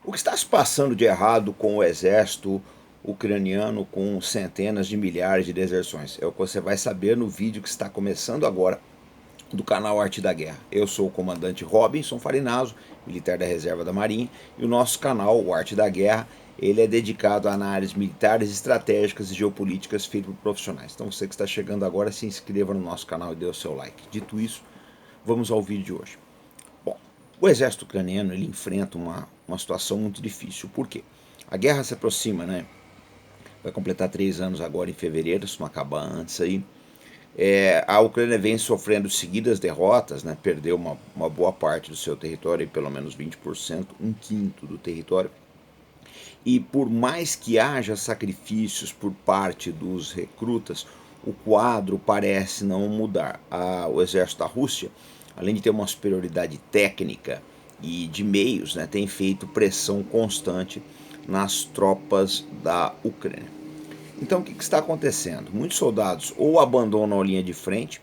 O que está se passando de errado com o exército ucraniano com centenas de milhares de deserções? É o que você vai saber no vídeo que está começando agora do canal Arte da Guerra. Eu sou o comandante Robinson Farinaso, militar da reserva da Marinha, e o nosso canal, o Arte da Guerra, ele é dedicado a análises militares, estratégicas e geopolíticas feitas por profissionais. Então você que está chegando agora, se inscreva no nosso canal e dê o seu like. Dito isso, vamos ao vídeo de hoje. Bom, o exército ucraniano ele enfrenta uma situação muito difícil. Por quê? A guerra se aproxima, né? Vai completar 3 anos agora em fevereiro, se não acabar antes aí. A Ucrânia vem sofrendo seguidas derrotas, né? Perdeu uma boa parte do seu território, pelo menos 20%, um quinto do território. E por mais que haja sacrifícios por parte dos recrutas, o quadro parece não mudar. O exército da Rússia, além de ter uma superioridade técnica e de meios, né, tem feito pressão constante nas tropas da Ucrânia. Então o que está acontecendo? Muitos soldados ou abandonam a linha de frente,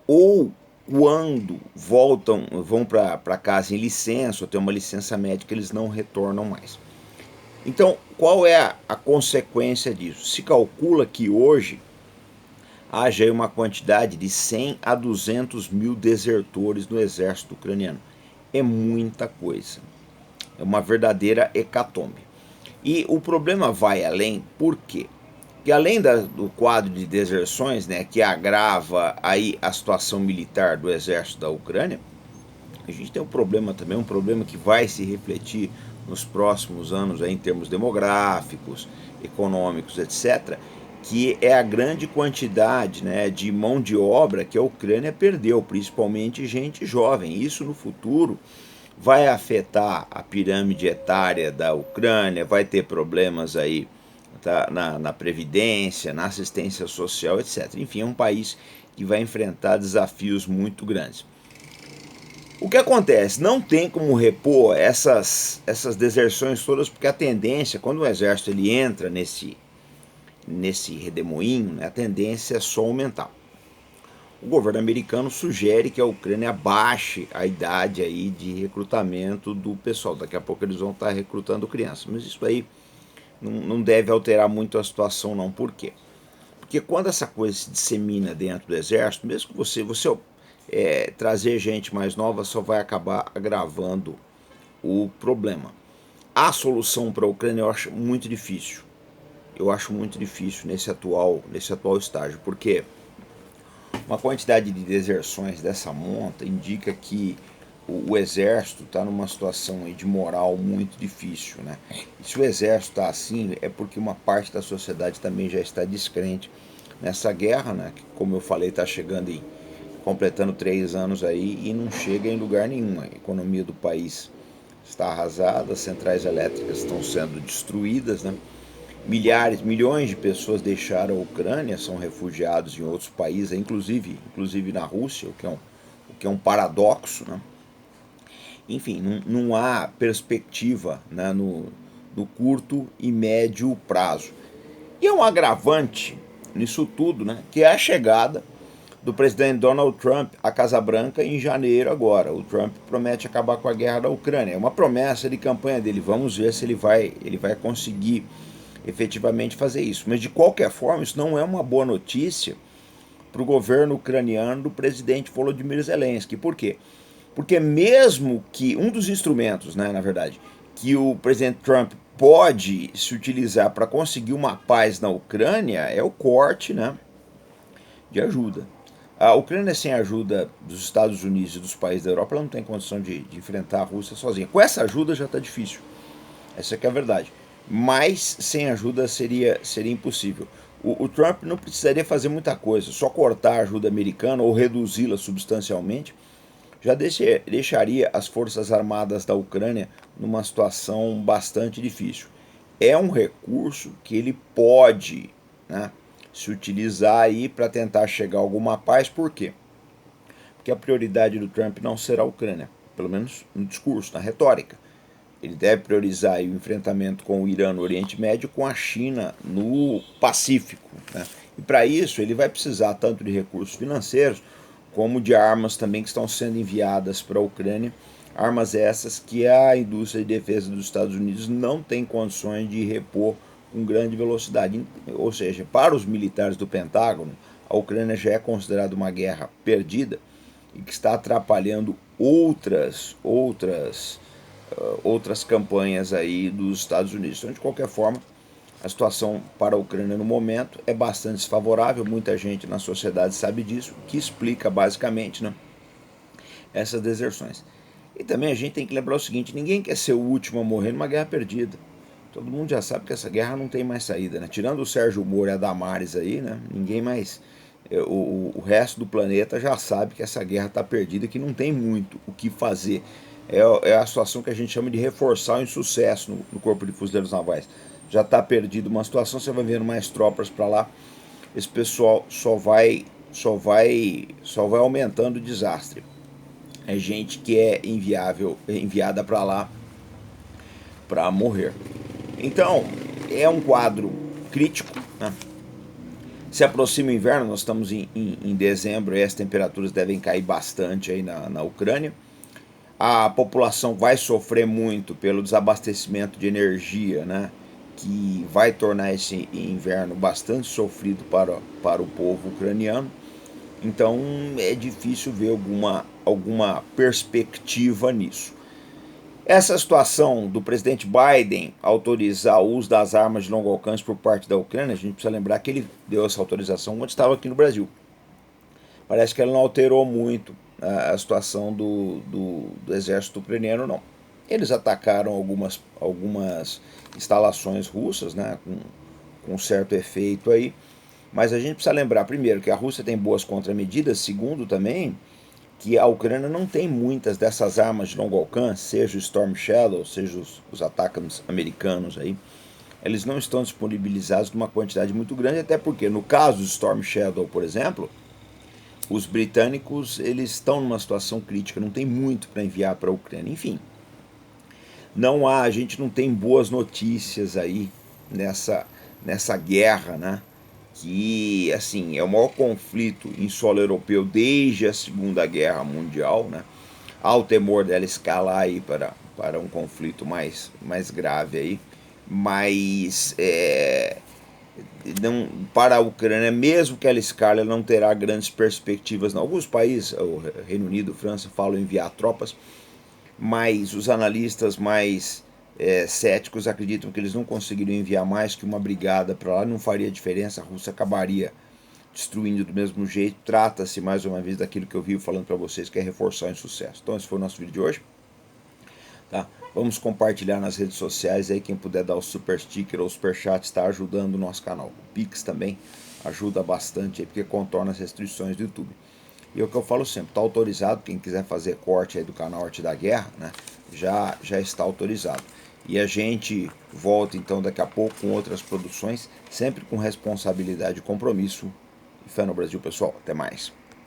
ou quando vão para casa em licença, ou tem uma licença médica, eles não retornam mais. Então, qual é a consequência disso? Se calcula que hoje haja uma quantidade de 100 a 200 mil desertores no exército ucraniano. É muita coisa. É uma verdadeira hecatombe. E o problema vai além, por quê? Porque além do quadro de deserções, né, que agrava aí a situação militar do exército da Ucrânia, a gente tem um problema também, um problema que vai se refletir nos próximos anos aí, em termos demográficos, econômicos, etc., que é a grande quantidade, né, de mão de obra que a Ucrânia perdeu, principalmente gente jovem. Isso no futuro vai afetar a pirâmide etária da Ucrânia, vai ter problemas aí, tá, na previdência, na assistência social, etc. Enfim, é um país que vai enfrentar desafios muito grandes. O que acontece? Não tem como repor essas deserções todas, porque a tendência, quando o exército ele entra nesse redemoinho, né, a tendência é só aumentar. O governo americano sugere que a Ucrânia baixe a idade aí de recrutamento do pessoal. Daqui a pouco eles vão estar recrutando crianças, mas isso aí não deve alterar muito a situação não. Por quê? Porque quando essa coisa se dissemina dentro do exército, mesmo que você trazer gente mais nova, só vai acabar agravando o problema. A solução para a Ucrânia eu acho muito difícil. Eu acho muito difícil nesse atual estágio, porque uma quantidade de deserções dessa monta indica que o exército está numa situação aí de moral muito difícil, né? E se o exército está assim, é porque uma parte da sociedade também já está descrente nessa guerra, né? Que, como eu falei, está chegando em completando 3 anos aí e não chega em lugar nenhum. A economia do país está arrasada, as centrais elétricas estão sendo destruídas, né? Milhões de pessoas deixaram a Ucrânia, são refugiados em outros países, inclusive na Rússia, o que é um paradoxo, né? Enfim, não há perspectiva, né, no curto e médio prazo. E é um agravante nisso tudo, né, que é a chegada do presidente Donald Trump à Casa Branca em janeiro agora. O Trump promete acabar com a guerra da Ucrânia. É uma promessa de campanha dele. Vamos ver se ele vai conseguir efetivamente fazer isso. Mas de qualquer forma, isso não é uma boa notícia para o governo ucraniano do presidente Volodymyr Zelensky. Por quê? Porque mesmo que um dos instrumentos, né, na verdade, que o presidente Trump pode se utilizar para conseguir uma paz na Ucrânia é o corte, né, de ajuda. A Ucrânia sem a ajuda dos Estados Unidos e dos países da Europa, ela não tem condição de enfrentar a Rússia sozinha. Com essa ajuda já está difícil. Essa é que é a verdade. Mas sem ajuda seria impossível. O Trump não precisaria fazer muita coisa, só cortar a ajuda americana ou reduzi-la substancialmente já deixaria as forças armadas da Ucrânia numa situação bastante difícil. É um recurso que ele pode, né, se utilizar aí para tentar chegar a alguma paz. Por quê? Porque a prioridade do Trump não será a Ucrânia, pelo menos no discurso, na retórica. Ele deve priorizar o enfrentamento com o Irã no Oriente Médio, com a China no Pacífico, né? E para isso ele vai precisar tanto de recursos financeiros como de armas também que estão sendo enviadas para a Ucrânia Armas essas que a indústria de defesa dos Estados Unidos não tem condições de repor com grande velocidade. Ou seja, para os militares do Pentágono, a Ucrânia já é considerada uma guerra perdida e que está atrapalhando outras campanhas aí dos Estados Unidos. Então, de qualquer forma, a situação para a Ucrânia no momento é bastante desfavorável, muita gente na sociedade sabe disso, o que explica basicamente, né, essas deserções. E também a gente tem que lembrar o seguinte: ninguém quer ser o último a morrer numa guerra perdida. Todo mundo já sabe que essa guerra não tem mais saída, né? Tirando o Sérgio Moro e a Damares aí, né? Ninguém mais. O resto do planeta já sabe que essa guerra está perdida, que não tem muito o que fazer. É a situação que a gente chama de reforçar o insucesso no Corpo de Fuzileiros Navais. Já está perdido uma situação, você vai vendo mais tropas para lá, esse pessoal só vai aumentando o desastre. É gente que é enviada para lá para morrer. Então, é um quadro crítico, né? Se aproxima o inverno, nós estamos em dezembro e as temperaturas devem cair bastante aí na Ucrânia. A população vai sofrer muito pelo desabastecimento de energia, né? Que vai tornar esse inverno bastante sofrido para o povo ucraniano. Então é difícil ver alguma perspectiva nisso. Essa situação do presidente Biden autorizar o uso das armas de longo alcance por parte da Ucrânia, a gente precisa lembrar que ele deu essa autorização quando estava aqui no Brasil. Parece que ela não alterou muito a situação do exército ucraniano, não. Eles atacaram algumas instalações russas, né, com certo efeito aí, mas a gente precisa lembrar, primeiro, que a Rússia tem boas contramedidas, segundo também, que a Ucrânia não tem muitas dessas armas de longo alcance, seja o Storm Shadow, seja os ataques americanos aí, eles não estão disponibilizados numa quantidade muito grande, até porque no caso do Storm Shadow, por exemplo, os britânicos eles estão numa situação crítica, não tem muito para enviar para a Ucrânia. Enfim, a gente não tem boas notícias aí nessa guerra, né? Que assim é o maior conflito em solo europeu desde a Segunda Guerra Mundial, né? Há o temor dela escalar aí para um conflito mais grave aí, mas não, para a Ucrânia, mesmo que ela escale, ela não terá grandes perspectivas. Não. Alguns países, o Reino Unido, França, falam em enviar tropas, mas os analistas mais céticos acreditam que eles não conseguiriam enviar mais que uma brigada para lá, não faria diferença, a Rússia acabaria destruindo do mesmo jeito. Trata-se, mais uma vez, daquilo que eu vivo falando para vocês, que é reforçar o insucesso. Então esse foi o nosso vídeo de hoje. Tá? Vamos compartilhar nas redes sociais aí, quem puder dar o super sticker ou super chat está ajudando o nosso canal. O Pix também ajuda bastante aí, porque contorna as restrições do YouTube. E é o que eu falo sempre, está autorizado, quem quiser fazer corte aí do canal Arte da Guerra, né, já está autorizado. E a gente volta então daqui a pouco com outras produções, sempre com responsabilidade e compromisso. E fé no Brasil, pessoal. Até mais.